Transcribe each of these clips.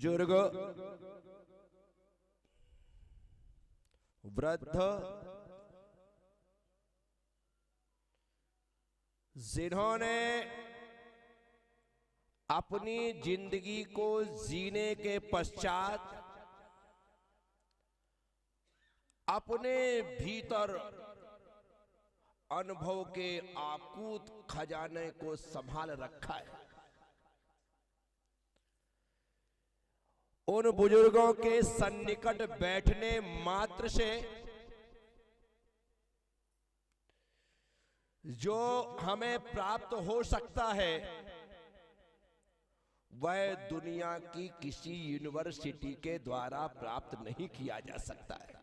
बुजुर्ग, वृद्ध, जिन्होंने अपनी जिंदगी को जीने के पश्चात अपने भीतर अनुभव के आकूत खजाने को संभाल रखा है, उन बुजुर्गों के सन्निकट बैठने मात्र से जो हमें प्राप्त हो सकता है वह दुनिया की किसी यूनिवर्सिटी के द्वारा प्राप्त नहीं किया जा सकता है।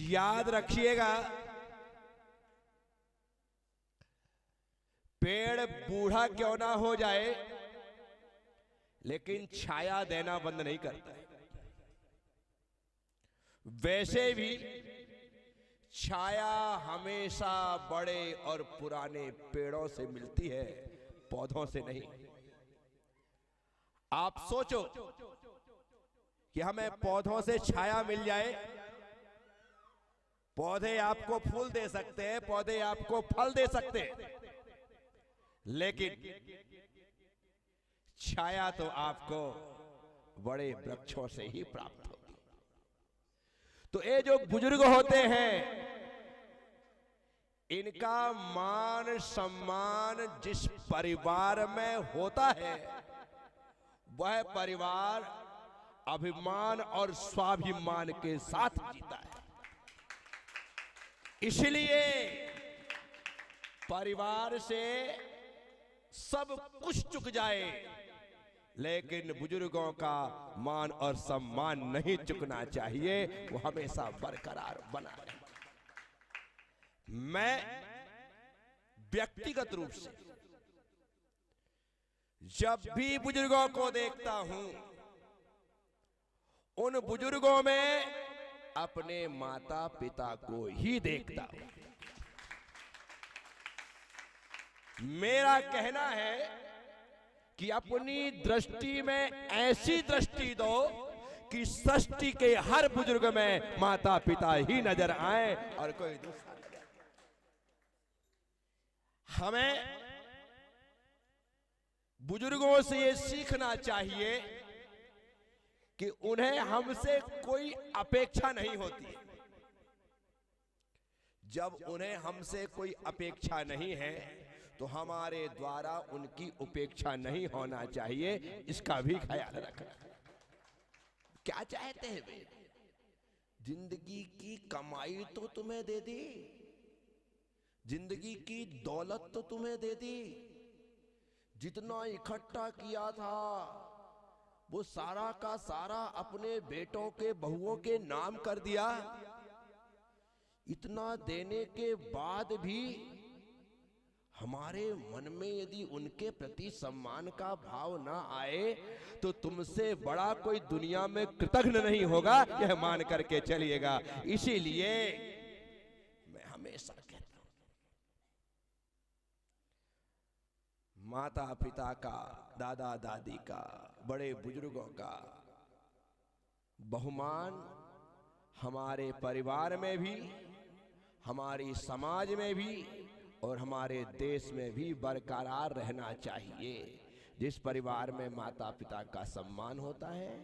याद रखिएगा, पेड़ बूढ़ा क्यों ना हो जाए लेकिन छाया देना बंद नहीं करता है। वैसे भी छाया हमेशा बड़े और पुराने पेड़ों से मिलती है, पौधों से नहीं। आप सोचो कि हमें पौधों से छाया मिल जाए, पौधे आपको फूल दे सकते हैं, पौधे आपको फल दे सकते हैं, लेकिन छाया तो आपको बड़े वृक्षों से ही प्राप्त होगी। तो ये जो बुजुर्ग होते हैं, इनका मान सम्मान जिस परिवार में होता है वह परिवार अभिमान और स्वाभिमान के साथ जीता है। इसलिए परिवार से सब कुछ चुक जाए लेकिन बुजुर्गों का मान और सम्मान नहीं चुकना चाहिए, वो हमेशा बरकरार बना रहे। मैं व्यक्तिगत रूप से जब भी बुजुर्गों को देखता हूं, उन बुजुर्गों में अपने माता पिता को ही देखता हूं। मेरा कहना है कि अपनी दृष्टि में ऐसी दृष्टि दो कि सृष्टि के हर बुजुर्ग में माता पिता ही नजर आए और कोई दूसरा नजर। हमें बुजुर्गों से ये सीखना चाहिए कि उन्हें हमसे कोई अपेक्षा नहीं होती। जब उन्हें हमसे कोई अपेक्षा नहीं है तो हमारे द्वारा उनकी उपेक्षा नहीं होना चाहिए, इसका भी ख्याल रखना। क्या चाहते हैं वे? जिंदगी की कमाई तो तुम्हें दे दी, जिंदगी की दौलत तो तुम्हें दे दी, जितना इकट्ठा किया था वो सारा का सारा अपने बेटों के बहुओं के नाम कर दिया। इतना देने के बाद भी हमारे मन में यदि उनके प्रति सम्मान का भाव ना आए तो तुमसे बड़ा कोई दुनिया में कृतज्ञ नहीं होगा, यह मान करके चलिएगा। इसीलिए मैं हमेशा कहता हूं, माता पिता का, दादा दादी का, बड़े बुजुर्गों का बहुमान हमारे परिवार में भी, हमारी समाज में भी और हमारे देश में भी बरकरार रहना चाहिए। जिस परिवार में माता पिता का सम्मान होता है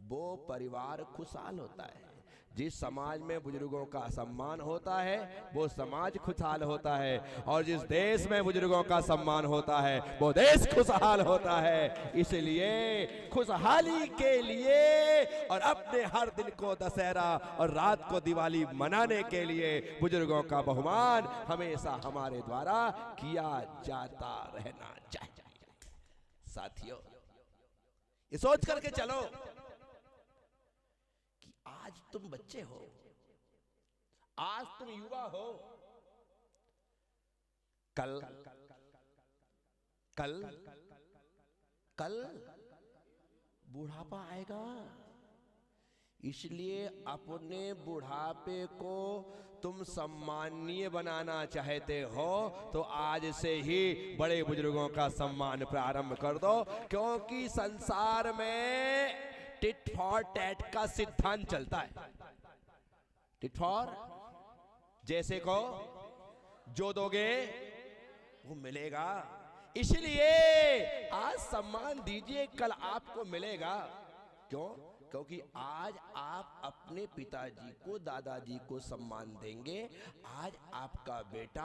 वो परिवार खुशहाल होता है। जिस समाज में बुजुर्गों का सम्मान होता है वो समाज खुशहाल होता है, और जिस देश में बुजुर्गों का सम्मान होता है वो देश खुशहाल होता है। इसलिए खुशहाली के लिए और अपने हर दिन को दशहरा और रात को दिवाली मनाने के लिए बुजुर्गों का बहुमान हमेशा हमारे द्वारा किया जाता रहना चाहिए। साथियों, ये सोच करके चलो कि आज तुम बच्चे हो, आज तुम युवा हो, कल कल कल बुढ़ापा आएगा। इसलिए अपने बुढ़ापे को तुम सम्माननीय बनाना चाहते हो तो आज से ही बड़े बुजुर्गों का सम्मान प्रारंभ कर दो, क्योंकि संसार में टिट फॉर टैट का सिद्धांत चलता है। टिट फॉर, जैसे को जो दोगे वो मिलेगा। इसलिए आज सम्मान दीजिए, कल आपको मिलेगा। क्यों? क्योंकि आज आप अपने पिताजी को, दादाजी को सम्मान देंगे, आज आपका बेटा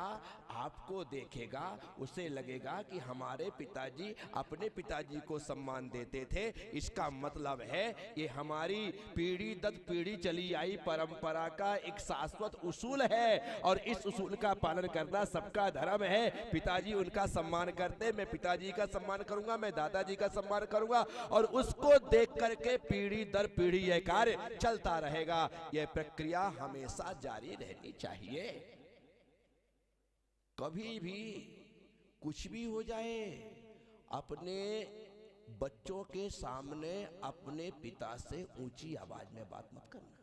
आपको देखेगा, उसे लगेगा कि हमारे पिताजी अपने पिताजी को सम्मान देते थे। इसका मतलब है ये हमारी पीढ़ी दर पीढ़ी चली आई परंपरा का एक शाश्वत उसूल है, और इस उसूल का पालन करना सबका धर्म है। पिताजी उनका सम्मान करते, मैं पिताजी का सम्मान करूंगा, मैं दादाजी का सम्मान करूंगा, और उसको देख करके पीढ़ी दर पीढ़ी यह कार्य चलता रहेगा। यह प्रक्रिया हमेशा जारी रहनी चाहिए। कभी भी कुछ भी हो जाए, अपने बच्चों के सामने अपने पिता से ऊंची आवाज में बात मत करना,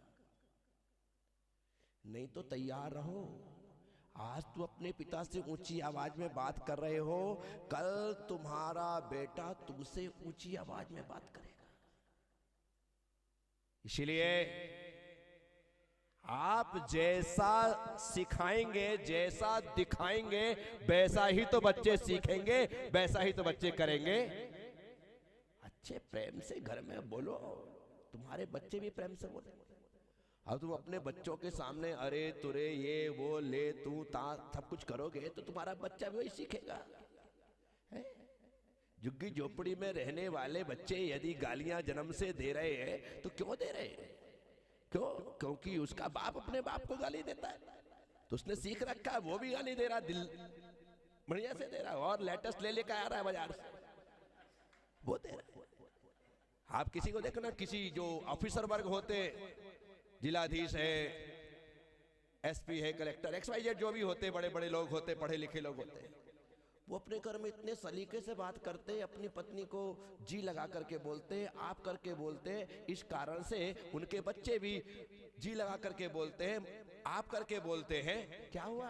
नहीं तो तैयार रहो। आज तू अपने पिता से ऊंची आवाज में बात कर रहे हो, कल तुम्हारा बेटा तुमसे ऊंची आवाज में बात करेगा। इसलिए आप जैसा सिखाएंगे, जैसा दिखाएंगे, वैसा ही तो बच्चे सीखेंगे, वैसा ही तो बच्चे करेंगे। अच्छे प्रेम से घर में बोलो, तुम्हारे बच्चे भी प्रेम से बोले। अब तुम अपने बच्चों के सामने अरे तुरे ये वो ले तू ता सब कुछ करोगे तो तुम्हारा बच्चा भी वही सीखेगा। झुग्गी झोपड़ी में रहने वाले बच्चे यदि गालियां जन्म से दे रहे हैं तो क्यों दे रहे हैं? क्यों? क्योंकि उसका बाप अपने बाप को गाली देता है, तो उसने सीख रखा है, वो भी गाली दे रहा, दिल बढ़िया से दे रहा, और लेटेस्ट ले लेकर आ रहा है बाजार से, वो दे रहा है। आप किसी को देखना, किसी जो ऑफिसर वर्ग होते, जिलाधीश है, एसपी है, कलेक्टर, XYZ जो भी होते, बड़े बड़े लोग होते, पढ़े लिखे लोग होते, वो अपने घर में इतने सलीके से बात करते, अपनी पत्नी को जी लगा करके बोलते, आप करके बोलते। इस कारण से उनके बच्चे भी जी लगा करके बोलते हैं, आप करके बोलते हैं। क्या हुआ?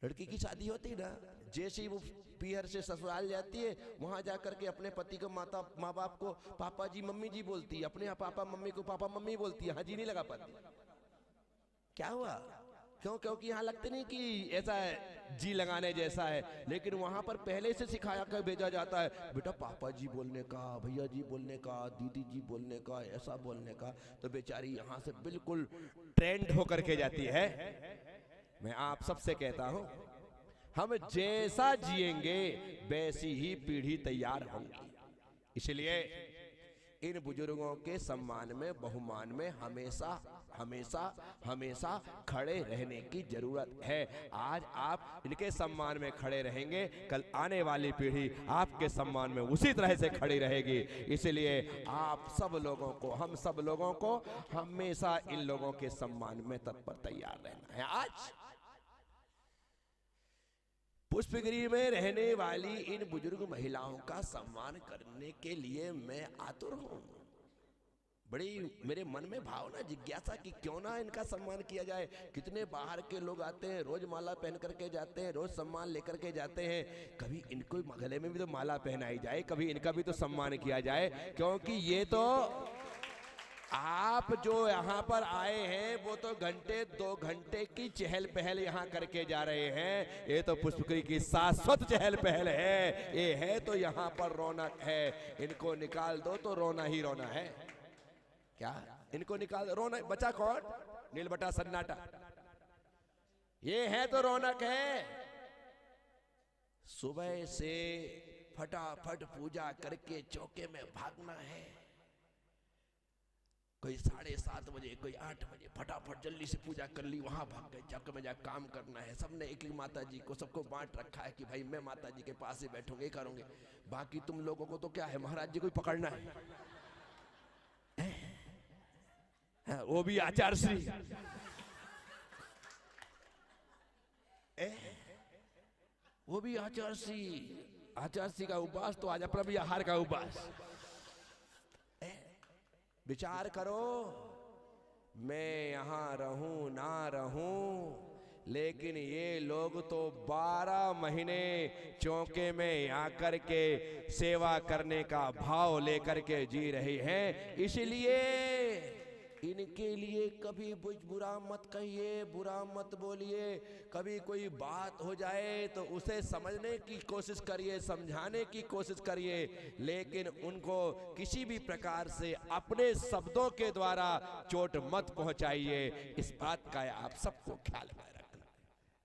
लड़की की शादी होती ना, जैसे ही वो पीहर से ससुराल जाती है, वहां जाकर के अपने पति को माँ बाप को पापा जी मम्मी जी बोलती है, अपने पापा मम्मी को पापा मम्मी बोलती है, हाँ जी नहीं लगा पाती। क्या हुआ? क्यों? क्योंकि यहाँ लगते नहीं कि ऐसा है, जी लगाने जैसा है, लेकिन वहां पर पहले से सिखाया कर भेजा जाता है, बेटा पापा जी बोलने का, भैया जी बोलने का, दीदी जी बोलने का, ऐसा बोलने का। तो बेचारी यहाँ से बिल्कुल ट्रेंड होकर के जाती है। मैं आप सबसे कहता हूं, हम जैसा जिएंगे वैसी ही पीढ़ी तैयार होंगी। इसलिए इन बुजुर्गों के सम्मान में, बहुमान में हमेशा हमेशा हमेशा खड़े रहने की जरूरत है। आज आप इनके सम्मान में खड़े रहेंगे, कल आने वाली पीढ़ी आपके सम्मान में उसी तरह से खड़ी रहेगी। इसलिए आप सब लोगों को, हम सब लोगों को हमेशा इन लोगों के सम्मान में तत्पर तैयार रहना है। आज पुष्पगिरी में रहने वाली इन बुजुर्ग महिलाओं का सम्मान करने के लिए मैं आतुर हूं। बड़ी मेरे मन में भावना, जिज्ञासा कि क्यों ना इनका सम्मान किया जाए। कितने बाहर के लोग आते हैं, रोज माला पहन करके जाते हैं, रोज सम्मान लेकर के जाते हैं, कभी इनको गले में भी तो माला पहनाई जाए, कभी इनका भी तो सम्मान किया जाए। क्योंकि ये तो आप जो यहाँ पर आए हैं वो तो घंटे 2 घंटे की चहल पहल यहाँ करके जा रहे हैं। ये तो पुष्पगिरी की शाश्वत चहल पहल है, ये है तो यहाँ पर रौनक है। इनको निकाल दो तो रोना ही रोना है। क्या? इनको निकाल, रोना बचा कौन? नील बटा सन्नाटा। ये है तो रौनक है। सुबह से फटाफट पूजा करके चौके में भागना है। कोई 7:30 बजे, कोई 8 बजे, फटाफट जल्दी से पूजा कर ली, वहां भाग गए, चौके में जा काम करना है। सबने एक एक माता जी को सबको बांट रखा है कि भाई मैं माता जी के पास ही बैठूंगे, करूंगे, बाकी तुम लोगों को तो क्या है, महाराज जी को पकड़ना है। वो भी आचार श्री, वो भी आचार श्री का उपवास, तो आज अपना भी आहार का उपवास। विचार करो, मैं यहाँ रहूं ना रहूं, लेकिन ये लोग तो 12 महीने चौके में आकर के सेवा करने का भाव लेकर के जी रहे हैं। इसलिए इनके लिए कभी बुरा मत कहिए, बुरा मत बोलिए। कभी कोई बात हो जाए तो उसे समझने की कोशिश करिए, समझाने की कोशिश करिए, लेकिन उनको किसी भी प्रकार से अपने शब्दों के द्वारा चोट मत पहुंचाइए। इस बात का आप सबको ख्याल रखें।